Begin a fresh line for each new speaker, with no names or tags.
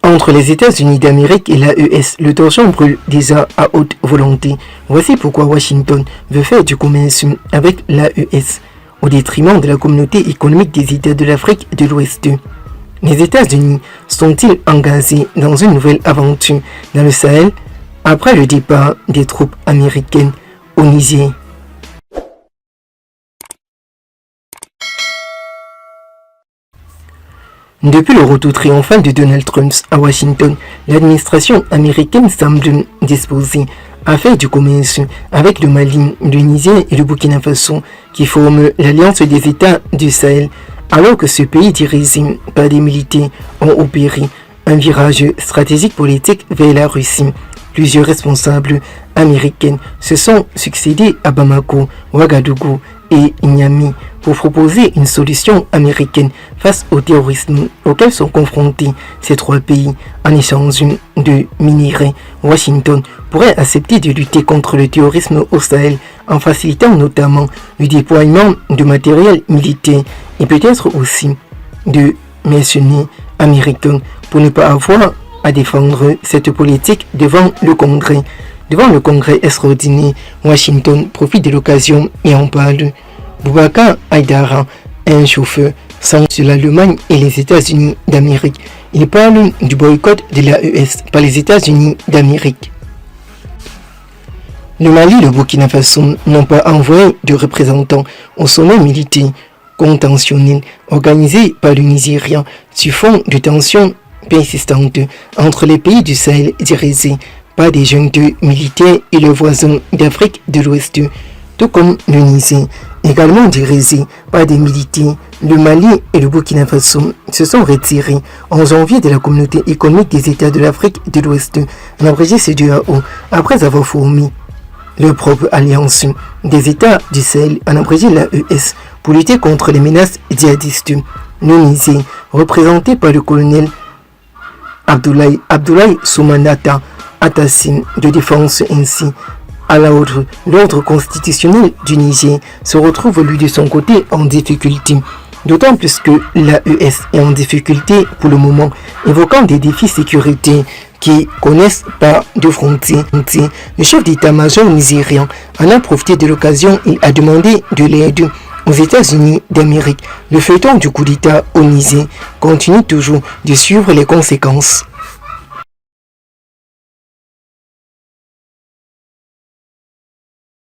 Entre les États-Unis d'Amérique et l'AES, le torchon brûle déjà à haute volonté. Voici pourquoi Washington veut faire du commerce avec l'AES au détriment de la communauté économique des États de l'Afrique de l'Ouest. Les États-Unis sont-ils engagés dans une nouvelle aventure dans le Sahel après le départ des troupes américaines au Niger? Depuis le retour triomphal de Donald Trump à Washington, l'administration américaine semble disposée à faire du commerce avec le Mali, le Niger et le Burkina Faso qui forment l'Alliance des États du Sahel, alors que ce pays dirigé par des militaires ont opéré un virage stratégique politique vers la Russie. Plusieurs responsables américains se sont succédés à Bamako, Ouagadougou et Niamey pour proposer une solution américaine face au terrorisme auquel sont confrontés ces trois pays en échange de minerais. Washington pourrait accepter de lutter contre le terrorisme au Sahel en facilitant notamment le déploiement de matériel militaire et peut-être aussi de mercenaires américains pour ne pas avoir à défendre cette politique devant le Congrès. Devant le Congrès extraordinaire, Washington profite de l'occasion et en parle. Boubacar Haïdara, un chauffeur, sans sur l'Allemagne et les États-Unis d'Amérique. Il parle du boycott de l'AES par les États-Unis d'Amérique. Le Mali et le Burkina Faso n'ont pas envoyé de représentants au sommet militaire contentionnel organisé par le Nigeria sur fond de tensions persistantes entre les pays du Sahel dirigés par des juntes militaires et leurs voisins d'Afrique de l'Ouest, tout comme le Niger, également dirigé par des militaires. Le Mali et le Burkina Faso se sont retirés en janvier de la communauté économique des États de l'Afrique de l'Ouest, en abrégé CEDEAO, après avoir formé leur propre alliance des États du Sahel, en abrégé l'AES, pour lutter contre les menaces djihadistes. Le Niger, représenté par le colonel Abdoulaye Soumanata Atassim, de défense ainsi à l'ordre constitutionnel du Niger, se retrouve lui de son côté en difficulté. D'autant plus que l'AES est en difficulté pour le moment, évoquant des défis sécuritaires qui connaissent pas de frontières. Le chef d'état-major nigérian en a profité de l'occasion et a demandé de l'aide aux États-Unis d'Amérique. Le feuilleton du coup d'État au Niger continue toujours de suivre les conséquences.